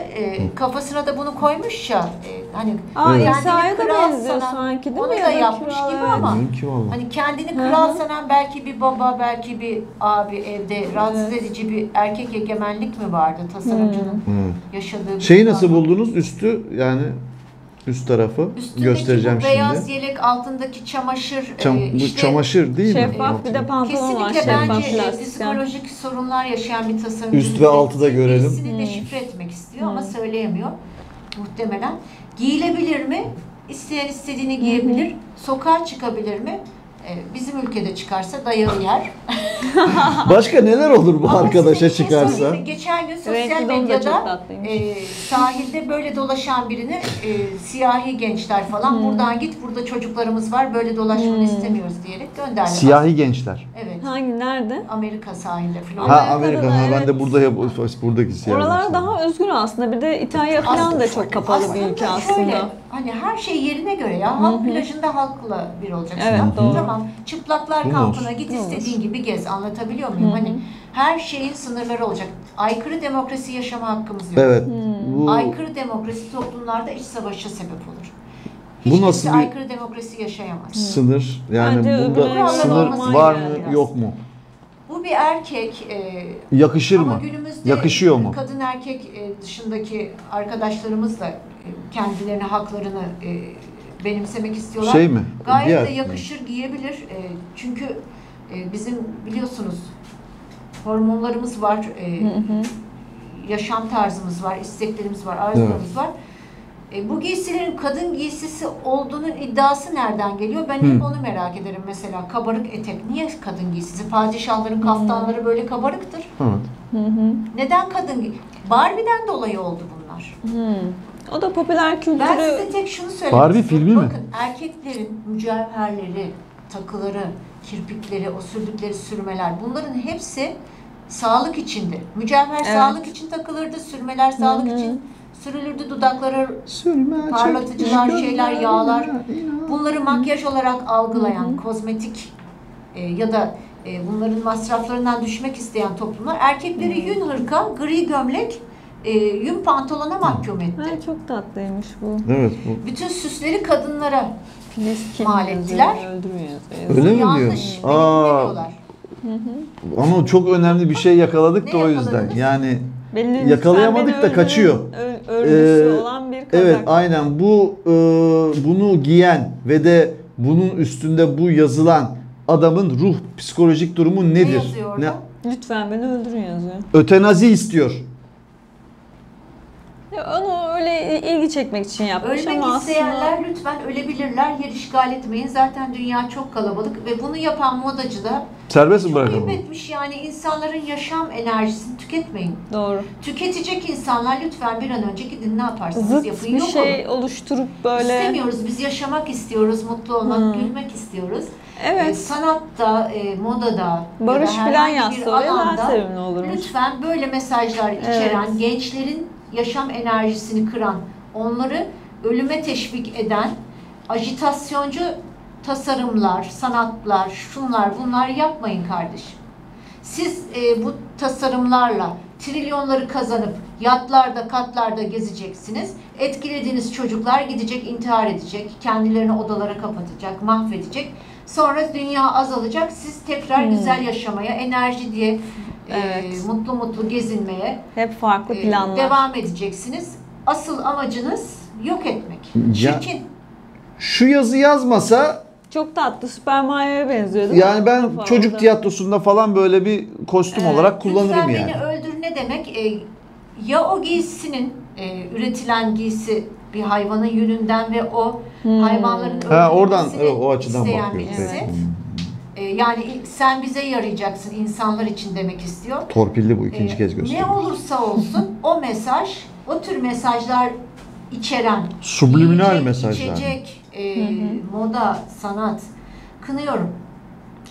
kafasına da bunu koymuş ya hani Aa Evet. İsa'ya da kendini kral benziyor sanan, sanki değil onu mi? da Ya da yapmış kral, gibi evet. ama Bilmiyorum ki vallahi. hani kendini Hı kral hı. sanan belki bir baba, belki bir abi evde rahatsız edici bir erkek egemenlik mi vardı tasarımcının Hı. yaşadığı bir Şeyi nasıl zaman. buldunuz? Üstü yani üst tarafı Üstündeki göstereceğim bu beyaz şimdi. yelek, altındaki çamaşır Bu işte çamaşır değil mi? Şeffaf bir de pantolon var kesinlikle şeffaf bence plastik. psikolojik sorunlar yaşayan bir tasarımcı. Üst ve altı da görelim. Birisini deşifre etmek istiyor ama söyleyemiyor muhtemelen. Giyilebilir mi? İsteyen istediğini giyebilir. Sokağa çıkabilir mi? Bizim ülkede çıkarsa dayağı yer. Başka neler olur bu Ama arkadaşa size bir şey çıkarsa? söyleyeyim mi? Geçen gün sosyal Renkli don da çok medyada tatlıymış. sahilde böyle dolaşan birini siyahi gençler falan buradan git, burada çocuklarımız var, böyle dolaşmanı istemiyoruz diyerek gönderdiler. Siyahi gençler. Evet. Hangi nerede? Amerika sahilde falan. Ha Amerika'da Amerika, da ha ben evet. de buradaki siyahi Oralar gençler. daha özgür aslında. Bir de İtalya falan da çok kapalı bir ülke aslında. Şöyle, hani her şey yerine göre ya. Halk plajında halkla bir olacaksın. Evet, Tamam, doğru. Tamam. Çıplaklar Bu kampına olsun. git Bu istediğin gibi gez. Anlatabiliyor muyum? Hani her şeyin sınırları olacak. Aykırı demokrasi yaşama hakkımız yok. Evet. Bu Aykırı demokrasi toplumlarda iç savaşa sebep olur. Bu Hiç nasıl kimse bir- aykırı demokrasi yaşayamaz. sınır yani Bence bunda öbürleri sınır normal var yani mı biraz. yok mu? Bu bir erkek. Yakışır Ama mı? günümüzde Yakışıyor mu? kadın erkek dışındaki arkadaşlarımız da kendilerine haklarını benimsemek istiyorlar. Şey mi? Gayet Diğer- de yakışır giyebilir. Çünkü bizim biliyorsunuz hormonlarımız var, yaşam tarzımız var, isteklerimiz var, arzularımız var. Bu giysilerin kadın giysisi olduğunun iddiası nereden geliyor? Ben hep onu merak ederim mesela. Kabarık etek. Niye kadın giysisi? Padişahların kaftanları böyle kabarıktır. Evet. Neden kadın? Barbie'den dolayı oldu bunlar. O da popüler kültürü. Ben size tek şunu söylemek Barbie istiyorum. filmi mi? Bakın erkeklerin mücevherleri, takıları, kirpikleri, o sürdükleri sürmeler bunların hepsi sağlık içindi. Mücevher sağlık için takılırdı, sürmeler sağlık için sürülürdü, dudaklara parlatıcılar, şeyler, yağlar. Bunları makyaj olarak algılayan, kozmetik ya da bunların masraflarından düşmek isteyen toplumlar erkekleri yün hırka, gri gömlek, yün pantolona mahkum etti. Ha, çok tatlıymış bu. Evet. Bu. Bütün süsleri kadınlara Filiz mal ettiler. Öyle mi diyor? yanlış. Beni dinlemiyorlar. Ama çok önemli bir şey yakaladık da Ne o yüzden. yakaladınız? Yani Belli yakalayamadık da kaçıyor. Örgüsü olan bir kazak. Evet, aynen bu bunu giyen ve de bunun üstünde bu yazılan adamın ruh psikolojik durumu Ne nedir? yazıyor orada? Lütfen beni öldürün yazıyor. Ötenazi istiyor. Ya onu öyle ilgi çekmek için yapmış Ölmek ama isteyenler aslında lütfen ölebilirler, yer işgal etmeyin. Zaten dünya çok kalabalık ve bunu yapan modacı da Serbest mi çok bırakalım? ayıp etmiş. Yani insanların yaşam enerjisini tüketmeyin. doğru. Tüketecek insanlar lütfen bir an önce gidin ne yaparsanız Zıt yapın. bir Yok şey olun. oluşturup böyle. İstemiyoruz. Biz yaşamak istiyoruz, mutlu olmak, gülmek istiyoruz. Evet. Sanatta, modada Barış ya da falan herhangi bir yazsa oraya daha alanda sevimli olurmuş. lütfen böyle mesajlar içeren, gençlerin yaşam enerjisini kıran, onları ölüme teşvik eden ajitasyoncu tasarımlar, sanatlar, şunlar bunlar yapmayın kardeşim. Siz bu tasarımlarla trilyonları kazanıp yatlarda, katlarda gezeceksiniz. Etkilediğiniz çocuklar gidecek, intihar edecek, kendilerini odalara kapatacak, mahvedecek. Sonra dünya azalacak. Siz tekrar güzel yaşamaya, enerji diye mutlu mutlu gezinmeye Hep farklı planlar. devam edeceksiniz. Asıl amacınız yok etmek. Ya- Çirkin. Şu yazı yazmasa Çok tatlı Süper Mario'ya benziyor değil mi? yani ben Kafa çocuk orada. tiyatrosunda falan böyle bir kostüm olarak kullanırım Lütfen yani. beni öldür ne demek? Ya o giysinin üretilen giysi bir hayvanın yününden ve o hayvanların oradan, öldürülmesini evet, o açıdan isteyen bakıyoruz. birisi. Evet. Yani sen bize yarayacaksın insanlar için demek istiyor. Torpilli bu ikinci kez Ne gösteriyor. olursa olsun o mesaj, o tür mesajlar içeren Subliminal yiyecek, mesajlar. içecek, moda, sanat kınıyorum.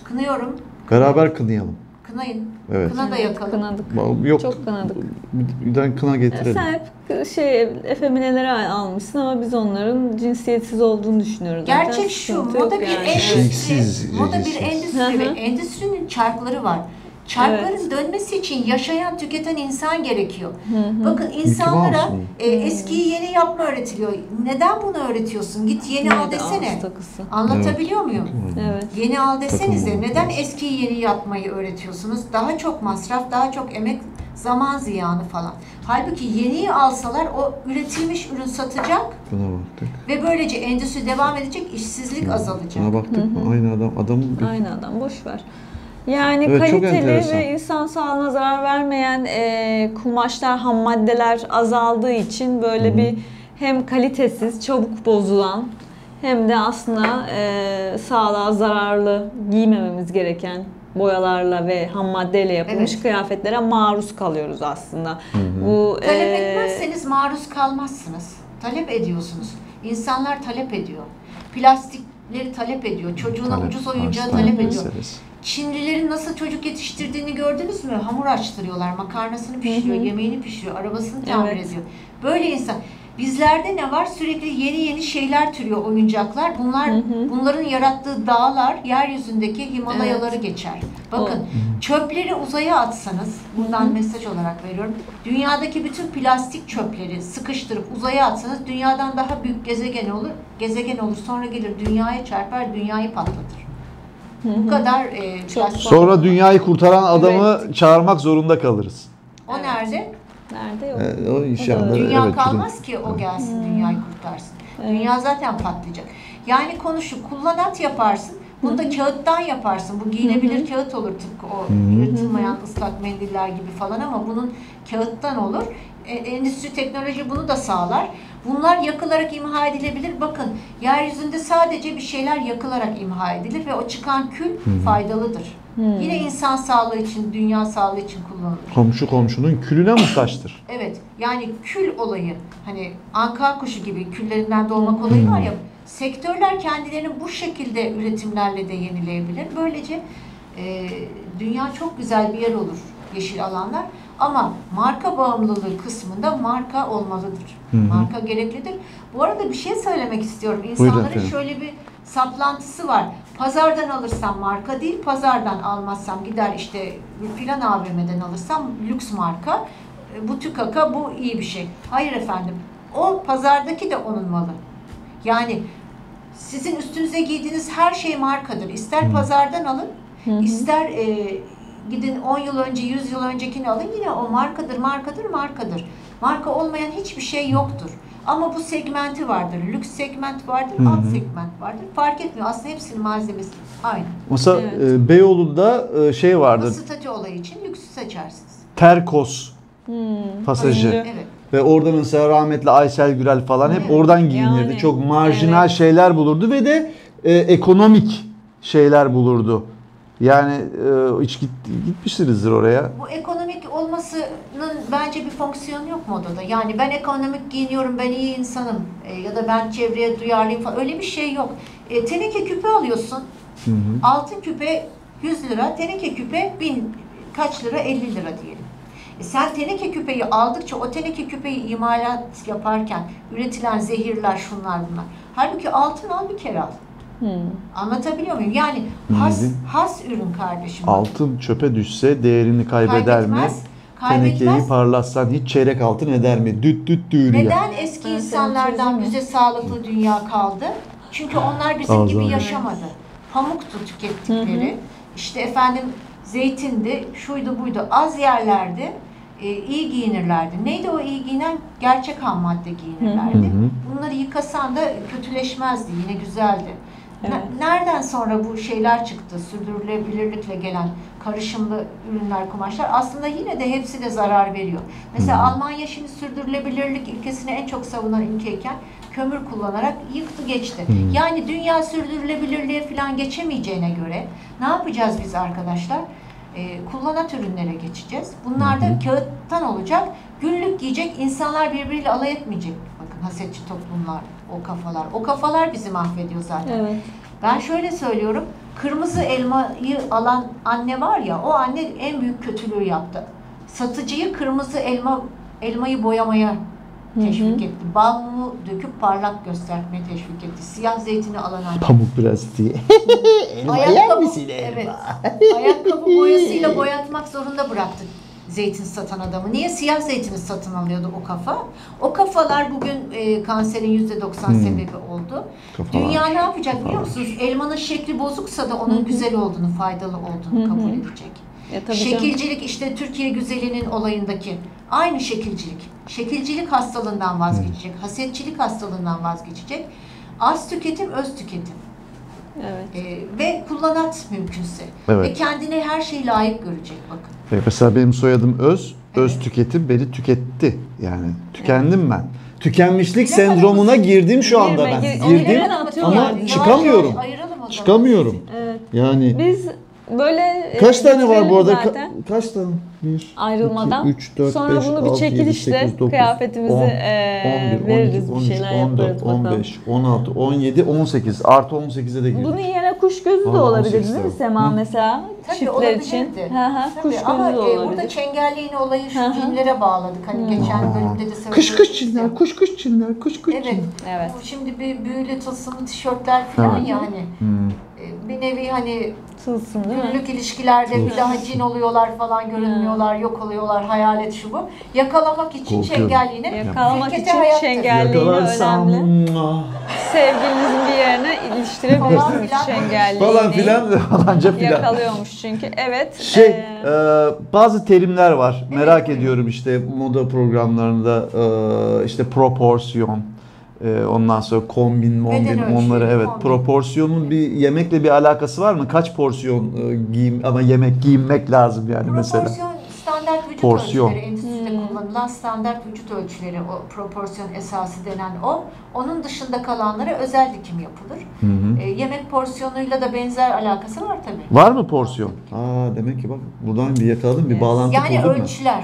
Kınıyorum. Beraber kınayalım. Kınayın. Evet. Kına da yakalım. Kınadık. Yok. Çok kınadık. Bir tane kına getirelim. Sen hep efemineleri almışsın ama biz onların cinsiyetsiz olduğunu düşünüyoruz. Zaten Gerçek şu, sıkıntı moda yok bir yani. Eşsiz, endüstri. Moda bir eşsiz. endüstri ve Hı hı. endüstrinin çarkları var. Çarkların dönmesi için yaşayan, tüketen insan gerekiyor. Bakın insanlara Mouse mu? eskiyi yeni yapma öğretiliyor. Neden bunu öğretiyorsun? Git yeni al Neydi? desene. Ağız takısı. Anlatabiliyor muyum? Evet. Yeni al desenize. Takım Neden olmaz. eskiyi yeni yapmayı öğretiyorsunuz? Daha çok masraf, daha çok emek, zaman ziyanı falan. Halbuki yeniyi alsalar o üretilmiş ürün satacak Buna baktık. ve böylece endüstri devam edecek, işsizlik azalacak. Buna baktık mı? Aynı adamın bir... Aynı adam boş ver. Yani Evet, çok kaliteli enteresan. ve insan sağlığına zarar vermeyen kumaşlar, ham maddeler azaldığı için böyle bir hem kalitesiz, çabuk bozulan hem de aslında sağlığa zararlı giymememiz gereken boyalarla ve ham maddeyle yapılmış Evet. kıyafetlere maruz kalıyoruz aslında. Bu Talep etmezseniz maruz kalmazsınız. Talep ediyorsunuz. İnsanlar talep ediyor. Plastikleri talep ediyor. Çocuğuna Talep, ucuz oyuncağı arz, talep talep ediyor. meselesi. Çinlilerin nasıl çocuk yetiştirdiğini gördünüz mü? Hamur açtırıyorlar, makarnasını pişiriyor, yemeğini pişiriyor, arabasını tamir Evet. ediyor. Böyle insan. Bizlerde ne var? Sürekli yeni şeyler türüyor, oyuncaklar. Bunların yarattığı dağlar, yeryüzündeki Himalayaları geçer. Bakın, çöpleri uzaya atsanız, buradan mesaj olarak veriyorum. Dünyadaki bütün plastik çöpleri sıkıştırıp uzaya atsanız dünyadan daha büyük gezegen olur. Gezegen olur, sonra gelir dünyaya çarpar, dünyayı patlatır. Bu kadar plastik. Sonra dünyayı kurtaran adamı çağırmak zorunda kalırız. O nerede? nerede yok. O inşallah. Dünya evet, kalmaz ki o gelsin, dünyayı kurtarsın. Dünya zaten patlayacak. Yani konu şu, kullanat yaparsın, bunu da kağıttan yaparsın. Bu giyilebilir kağıt olur tıpkı o yırtılmayan ıslak mendiller gibi falan ama bunun kağıttan olur. Endüstri teknoloji bunu da sağlar. Bunlar yakılarak imha edilebilir. Bakın, yeryüzünde sadece bir şeyler yakılarak imha edilir ve o çıkan kül faydalıdır. Yine insan sağlığı için, dünya sağlığı için kullanılır. Komşu komşunun külüne muhtaçtır. Evet, yani kül olayı, hani anka kuşu gibi küllerinden doğmak olayı var ya, sektörler kendilerini bu şekilde üretimlerle de yenileyebilir. Böylece dünya çok güzel bir yer olur, yeşil alanlar. Ama marka bağımlılığı kısmında marka olmalıdır. Marka gereklidir. Bu arada bir şey söylemek istiyorum. İnsanların şöyle bir saplantısı var. Pazardan alırsam marka değil, pazardan almazsam gider işte filan AVM'den alırsam lüks marka, bu tükaka, bu iyi bir şey. Hayır efendim. O pazardaki de onun malı. Yani sizin üstünüze giydiğiniz her şey markadır. İster pazardan alın, ister gidin 10 yıl önce, 100 yıl öncekini alın, yine o markadır, markadır, markadır. Marka olmayan hiçbir şey yoktur. Ama bu segmenti vardır. Lüks segment vardır, alt segment vardır. Fark etmiyor. Aslında hepsinin malzemesi aynı. Mesela Beyoğlu'nda şey vardır. Statü olayı için lüksü seçersiniz. Terkos pasajı. Evet. Ve orada mesela rahmetli Aysel Gürel falan hep oradan giyinirdi. Yani, çok marjinal şeyler bulurdu ve de ekonomik şeyler bulurdu. Yani hiç gitmişsinizdir oraya. Bu ekonomik olmasının bence bir fonksiyonu yok modada. Yani ben ekonomik giyiniyorum, ben iyi insanım ya da ben çevreye duyarlıyım falan, öyle bir şey yok. Teneke küpe alıyorsun, altın küpe 100 lira, teneke küpe 1000 kaç lira, 50 lira diyelim. Sen teneke küpeyi aldıkça o teneke küpeyi imalat yaparken üretilen zehirler, şunlar bunlar. Halbuki altın al, bir kere al. Anlatabiliyor muyum? Yani has ürün kardeşim. Altın çöpe düşse değerini kaybeder mi? Tenekeyi parlatsan hiç çeyrek altın eder mi? Düt düt düğürüyor. Neden eski insanlardan bize sağlıklı dünya kaldı? Çünkü onlar bizim gibi yaşamadı. Pamuktu tükettikleri. İşte efendim zeytindi, şuydu buydu. Az yerlerdi. İyi giyinirlerdi. Neydi o iyi giyinen? Gerçek ham madde giyinirlerdi. Bunları yıkasan da kötüleşmezdi. Yine güzeldi. Evet. Nereden sonra bu şeyler çıktı? Sürdürülebilirlikle gelen karışımlı ürünler, kumaşlar. Aslında yine de hepsi de zarar veriyor. Mesela Almanya şimdi sürdürülebilirlik ilkesini en çok savunan ülkeyken kömür kullanarak yıktı geçti. Yani dünya sürdürülebilirliğe falan geçemeyeceğine göre ne yapacağız biz arkadaşlar? Kullanat ürünlere geçeceğiz. Bunlar da kağıttan olacak. Günlük giyecek, insanlar birbiriyle alay etmeyecek. Bakın hasetçi toplumlar, o kafalar. O kafalar bizi mahvediyor zaten. Evet. Ben şöyle söylüyorum. Kırmızı elmayı alan anne var ya, o anne en büyük kötülüğü yaptı. Satıcıyı kırmızı elmayı boyamaya teşvik etti. Bal mumu döküp parlak göstermeye teşvik etti. Siyah zeytini alan anne. Pamuk plastiği. Evet. Ayakkabı boyasıyla boyatmak zorunda bıraktık zeytin satan adamı. Niye? Siyah zeytini satın alıyordu o kafa. O kafalar bugün kanserin %90 sebebi oldu. Dünya ne yapacak biliyor musunuz? Elmanın şekli bozuksa da onun güzel olduğunu, faydalı olduğunu kabul edecek. Şekilcilik, işte Türkiye güzelinin olayındaki aynı şekilcilik. Şekilcilik hastalığından vazgeçecek. Hasetçilik hastalığından vazgeçecek. Az tüketim, öz tüketim. Evet. Ve kullanat mümkünse. Evet. Ve kendine her şeyi layık görecek bakın. Mesela benim soyadım Öz. Öz tüketim beni tüketti. Yani tükendim ben. Tükenmişlik sendromuna girdim şu anda ben. Girdim ama çıkamıyorum. Çıkamıyorum. Evet. Yani biz böyle kaç tane var bu arada? Kaç tane? 1, ayrılmadan. 2, 3, 4, sonra 5, bunu bir 6, çekilişle 7, 8, 9, kıyafetimizi 10, 11, veririz, 12, bir şeyler 13, 14, yaparız 15, 16, 17, 18. Artı 18'e de girdik. Bunun yerine kuş gözü de olabilir değil mi Sema mesela? Tabii, çiftler için. Kuş gözü ama de olabilir. burada çengelliğin olayı şu cinlere bağladık. Hani geçen bölümde de söyledik. Kış cinler, kuş cinler, kuş evet. cinler. Evet. Bu şimdi bir büyülü tılsımlı tişörtler falan ya hani. Bir nevi hani günlük ilişkilerde bir daha cin oluyorlar falan, görünmüyorlar, yok oluyorlar, hayalet şu bu. Yakalamak için çengelliğine. Yakalamak için çengelliğine önemli. Sevgilinizin bir yerine iliştirebilirsiniz çengelliğini. Falanca filan. Yakalıyormuş çünkü. Evet. Bazı terimler var. Merak ediyorum işte moda programlarında işte proporsiyon. Ondan sonra kombin, onları proporsiyonun bir yemekle bir alakası var mı? Kaç porsiyon giyinmek lazım yani mesela? Proporsiyon standart vücut ölçüleri endüstride kullanılan standart vücut ölçüleri, o proporsiyon esası denen o. Onun dışında kalanlara özel dikim yapılır. Yemek porsiyonuyla da benzer alakası var tabii. Var mı porsiyon? Demek ki bak buradan bir yakaladım, bir bağlantı yani kurduk mu? ölçüler.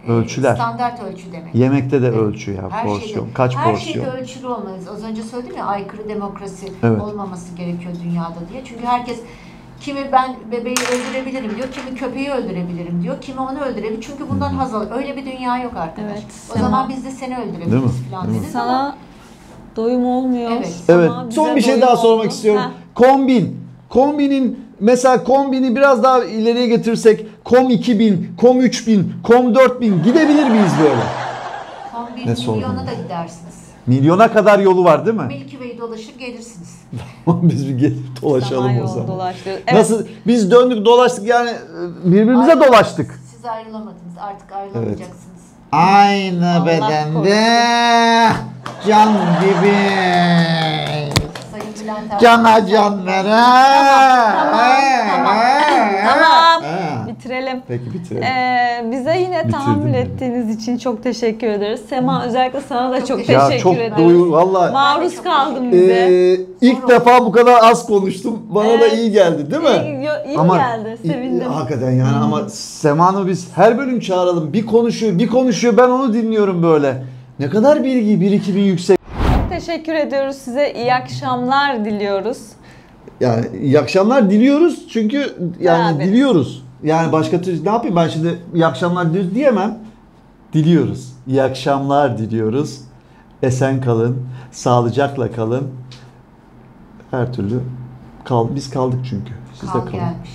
Ölçüler. Standart ölçü demek. Yemekte de Evet. ölçü ya, Her porsiyon. şeyde, Kaç her porsiyon? şeyde ölçülü olmalıyız. Az önce söyledim ya, aykırı demokrasi Evet. olmaması gerekiyor dünyada diye. Çünkü herkes, kimi ben bebeği öldürebilirim diyor, kimi köpeği öldürebilirim diyor, kimi onu öldürebilir. Çünkü bundan haz alır. Öyle bir dünya yok arkadaş. Evet, O Sema. zaman biz de seni Değil mi? öldürebiliriz falan Değil mi? deriz Sana ama doyum olmuyor. Evet. Evet. Ama bize Son bir şey doyum daha sormak oldu. istiyorum. Heh. Kombin. Mesela kombini biraz daha ileriye getirsek kom 2000, kom 3000, kom 4000 gidebilir miyiz böyle? son bir Ne sordun? milyona da gidersiniz. Milyona kadar yolu var değil mi? Milky Way dolaşır gelirsiniz. Biz bir gelip dolaşalım o Samanyolu zaman. dolaştı. Evet. Nasıl? Biz döndük dolaştık yani birbirimize Ayrı- dolaştık. Siz ayrılamadınız. Artık ayrılamayacaksınız. Aynı Allah bedende can gibi. Sayın Bülent Ersoy. Cana can veren. Tamam. Ha. Bitirelim. Peki bitirelim. Bize yine Bitirdim tahammül ya. ettiğiniz için çok teşekkür ederiz. Sema, özellikle sana da Çok çok teşekkür Ya teşekkür çok ediyoruz. valla Maruz çok kaldım teşekkür bize. ilk defa bu kadar az konuştum. Bana da Evet. iyi geldi değil mi? İyi geldi. Sevindim. Hakikaten yani ama Sema'nı biz her bölüm çağıralım. Bir konuşuyor ben onu dinliyorum böyle. Ne kadar bilgi birikimin yüksek. Teşekkür ediyoruz size. İyi akşamlar diliyoruz. Yani iyi akşamlar diliyoruz çünkü yani Beraberiz. diliyoruz. Yani başka türlü ne yapayım ben şimdi iyi akşamlar diliyoruz diyemem. Diliyoruz. İyi akşamlar diliyoruz. Esen kalın, sağlıcakla kalın. Her türlü biz kaldık çünkü. Siz de Kal kalın. gelmiş.